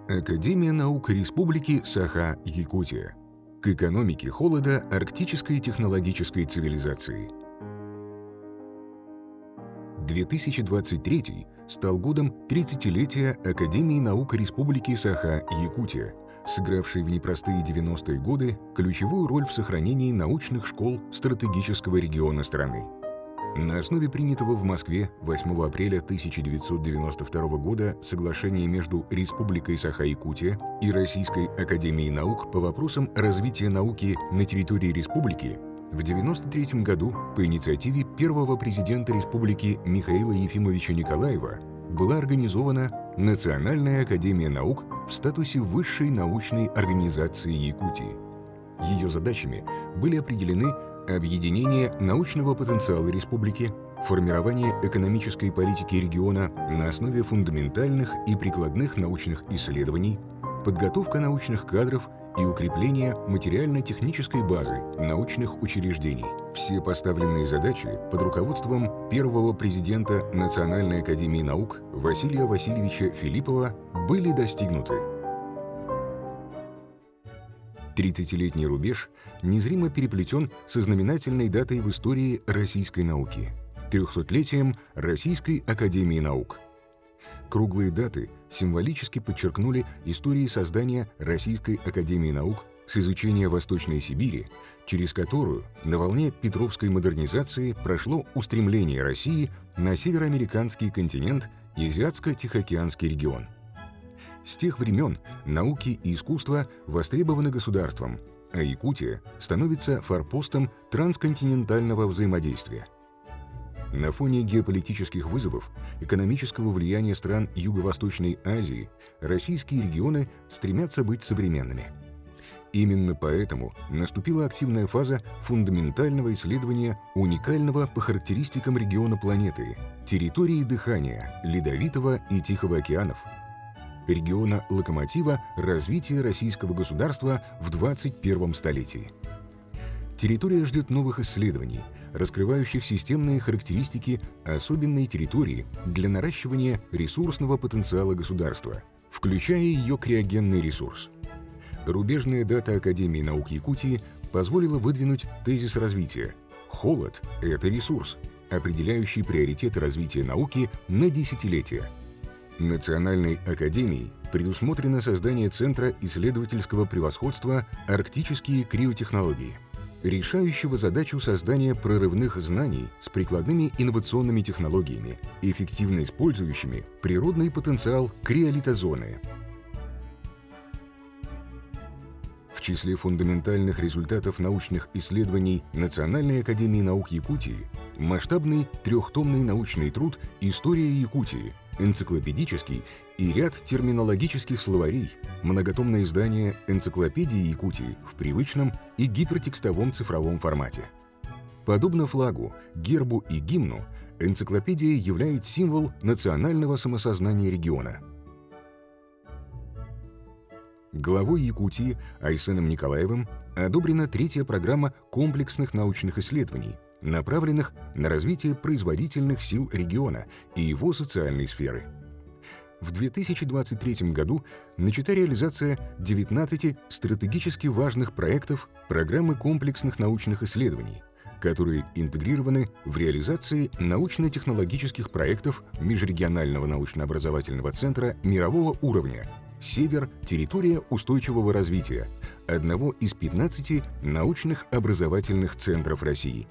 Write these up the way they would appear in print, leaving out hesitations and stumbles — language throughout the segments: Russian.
Академия наук Республики Саха-Якутия. К экономике холода арктической технологической цивилизации. 2023 стал годом 30-летия Академии наук Республики Саха-Якутия, сыгравшей в непростые 90-е годы ключевую роль в сохранении научных школ стратегического региона страны. На основе принятого в Москве 8 апреля 1992 года соглашения между Республикой Саха-Якутия и Российской академией наук по вопросам развития науки на территории республики в 1993 году по инициативе первого президента республики Михаила Ефимовича Николаева была организована Национальная академия наук в статусе высшей научной организации Якутии. Ее задачами были определены объединение научного потенциала республики, формирование экономической политики региона на основе фундаментальных и прикладных научных исследований, подготовка научных кадров и укрепление материально-технической базы научных учреждений. Все поставленные задачи под руководством первого президента Национальной академии наук Василия Васильевича Филиппова были достигнуты. 30-летний рубеж незримо переплетен со знаменательной датой в истории российской науки – 300-летием Российской академии наук. Круглые даты символически подчеркнули истории создания Российской академии наук с изучения Восточной Сибири, через которую на волне Петровской модернизации прошло устремление России на североамериканский континент и Азиатско-Тихоокеанский регион. С тех времен науки и искусство востребованы государством, а Якутия становится форпостом трансконтинентального взаимодействия. На фоне геополитических вызовов, экономического влияния стран Юго-Восточной Азии, российские регионы стремятся быть современными. Именно поэтому наступила активная фаза фундаментального исследования уникального по характеристикам региона планеты, территории дыхания, Ледовитого и Тихого океанов, региона локомотива развития российского государства в 21 столетии. Территория ждет новых исследований, раскрывающих системные характеристики особенной территории для наращивания ресурсного потенциала государства, включая ее криогенный ресурс. Рубежная дата Академии наук Якутии позволила выдвинуть тезис развития. Холод – это ресурс, определяющий приоритеты развития науки на десятилетия. Национальной академией предусмотрено создание Центра исследовательского превосходства «Арктические криотехнологии», решающего задачу создания прорывных знаний с прикладными инновационными технологиями, эффективно использующими природный потенциал криолитозоны. В числе фундаментальных результатов научных исследований Национальной академии наук Якутии масштабный трехтомный научный труд «История Якутии», энциклопедический и ряд терминологических словарей, многотомное издание «Энциклопедии Якутии» в привычном и гипертекстовом цифровом формате. Подобно флагу, гербу и гимну, энциклопедия является символ национального самосознания региона. Главой Якутии Айсеном Николаевым одобрена третья программа комплексных научных исследований, направленных на развитие производительных сил региона и его социальной сферы. В 2023 году начата реализация 19 стратегически важных проектов программы комплексных научных исследований, которые интегрированы в реализации научно-технологических проектов Межрегионального научно-образовательного центра мирового уровня «Север. Территория устойчивого развития», одного из 15 научных образовательных центров России.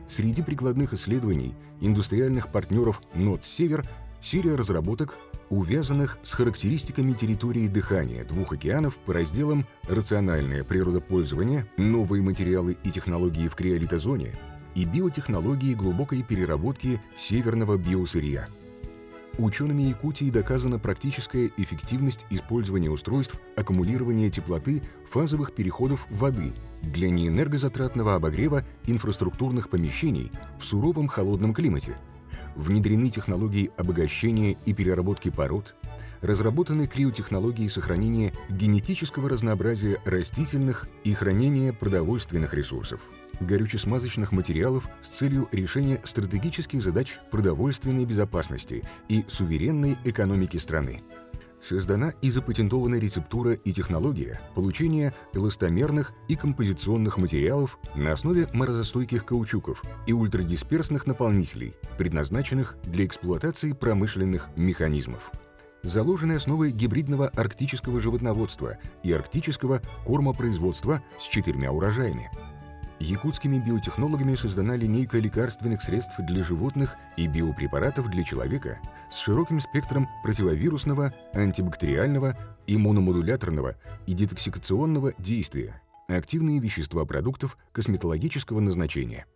Среди прикладных исследований индустриальных партнеров НОТ-Север серия разработок, увязанных с характеристиками территории дыхания двух океанов по разделам «Рациональное природопользование», «Новые материалы и технологии в криолитозоне» и «Биотехнологии глубокой переработки северного биосырья». Учеными Якутии доказана практическая эффективность использования устройств аккумулирования теплоты фазовых переходов воды для неэнергозатратного обогрева инфраструктурных помещений в суровом холодном климате. Внедрены технологии обогащения и переработки пород, разработаны криотехнологии сохранения генетического разнообразия растительных и хранения продовольственных ресурсов, горюче-смазочных материалов с целью решения стратегических задач продовольственной безопасности и суверенной экономики страны. Создана и запатентована рецептура и технология получения эластомерных и композиционных материалов на основе морозостойких каучуков и ультрадисперсных наполнителей, предназначенных для эксплуатации промышленных механизмов. Заложены основы гибридного арктического животноводства и арктического кормопроизводства с 4 урожаями. Якутскими биотехнологами создана линейка лекарственных средств для животных и биопрепаратов для человека с широким спектром противовирусного, антибактериального, иммуномодуляторного и детоксикационного действия, активные вещества продуктов косметологического назначения.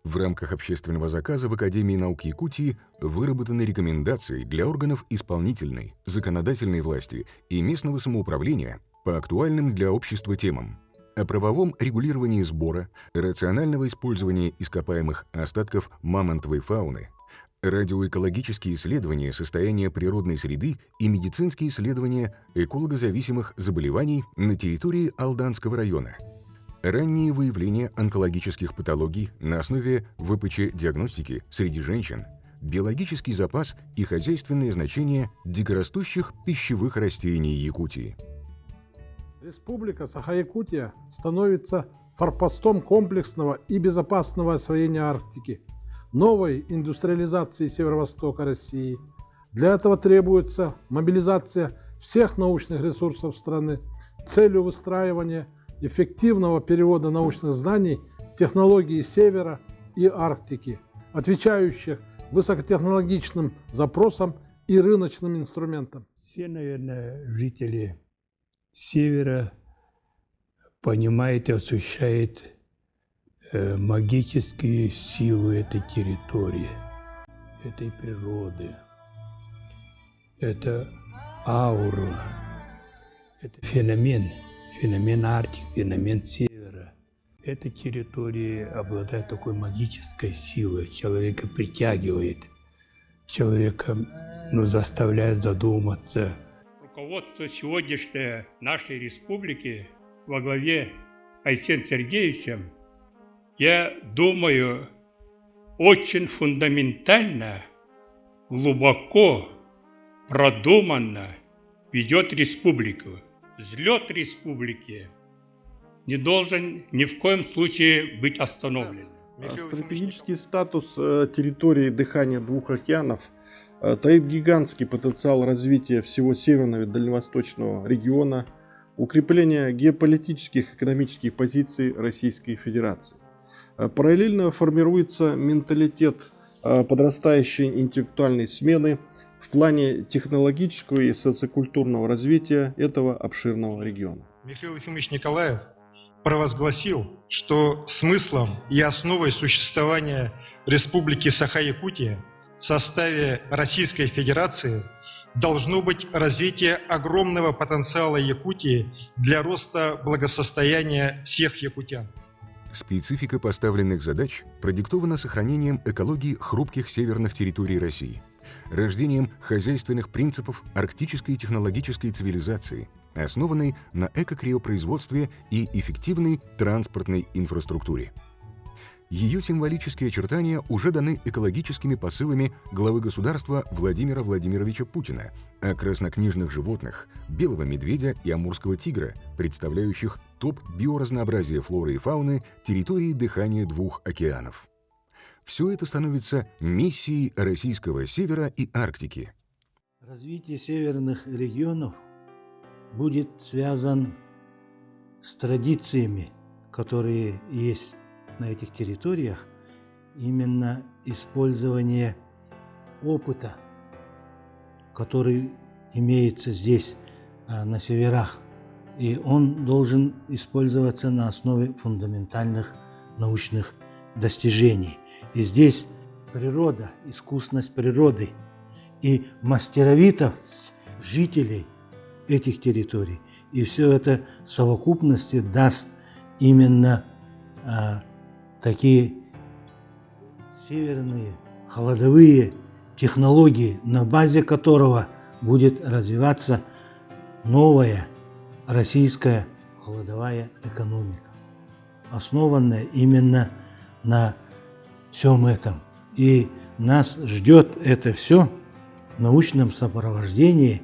В рамках общественного заказа в Академии наук Якутии выработаны рекомендации для органов исполнительной, законодательной власти и местного самоуправления по актуальным для общества темам: о правовом регулировании сбора, рационального использования ископаемых остатков мамонтовой фауны, радиоэкологические исследования состояния природной среды и медицинские исследования экологозависимых заболеваний на территории Алданского района, раннее выявление онкологических патологий на основе ВПЧ-диагностики среди женщин, биологический запас и хозяйственное значение дикорастущих пищевых растений Якутии. Республика Саха-Якутия становится форпостом комплексного и безопасного освоения Арктики, новой индустриализации северо-востока России. Для этого требуется мобилизация всех научных ресурсов страны с целью выстраивания эффективного перевода научных знаний в технологии Севера и Арктики, отвечающих высокотехнологичным запросам и рыночным инструментам. Все, наверное, жители Севера понимают и ощущают магические силы этой территории, этой природы. Это аура, это феномен Арктики, феномен Севера. Эта территория обладает такой магической силой, человека притягивает, человека заставляет задуматься. Руководство сегодняшней нашей республики во главе Айсеном Сергеевичем, я думаю, очень фундаментально, глубоко, продуманно ведет республику. Взлет республики не должен ни в коем случае быть остановлен. Стратегический статус территории дыхания двух океанов таит гигантский потенциал развития всего северного и дальневосточного региона, укрепления геополитических и экономических позиций Российской Федерации. Параллельно формируется менталитет подрастающей интеллектуальной смены в плане технологического и социокультурного развития этого обширного региона. Михаил Ефимович Николаев провозгласил, что смыслом и основой существования Республики Саха-Якутия в составе Российской Федерации должно быть развитие огромного потенциала Якутии для роста благосостояния всех якутян. Специфика поставленных задач продиктована сохранением экологии хрупких северных территорий России, рождением хозяйственных принципов арктической технологической цивилизации, основанной на экокриопроизводстве и эффективной транспортной инфраструктуре. Ее символические очертания уже даны экологическими посылами главы государства Владимира Владимировича Путина о краснокнижных животных, белого медведя и амурского тигра, представляющих топ биоразнообразия флоры и фауны территории дыхания двух океанов. Все это становится миссией российского севера и Арктики. Развитие северных регионов будет связан с традициями, которые есть на этих территориях, именно использование опыта, который имеется здесь, на северах. И он должен использоваться на основе фундаментальных научных достижений. И здесь природа, искусность природы и мастеровитость жителей этих территорий. И все это в совокупности даст именно такие северные холодовые технологии, на базе которого будет развиваться новая российская холодовая экономика, основанная именно на всем этом. И нас ждет это все в научном сопровождении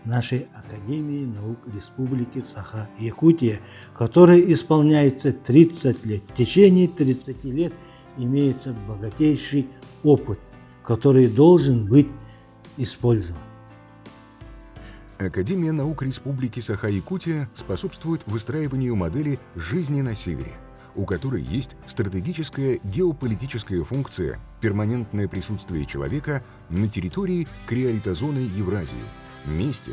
нашей Академии наук Республики Саха-Якутия, которой исполняется 30 лет. В течение 30 лет имеется богатейший опыт, который должен быть использован. Академия наук Республики Саха-Якутия способствует выстраиванию модели жизни на севере, у которой есть стратегическая геополитическая функция, перманентное присутствие человека на территории криолитозоны Евразии, месте,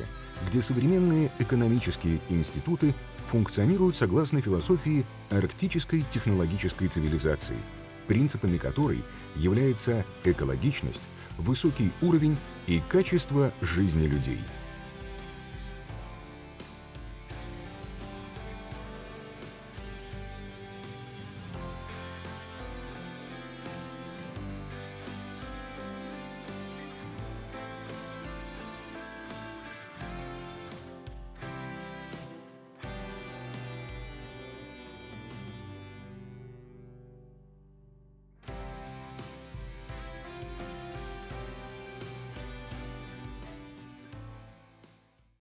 где современные экономические институты функционируют согласно философии арктической технологической цивилизации, принципами которой является экологичность, высокий уровень и качество жизни людей.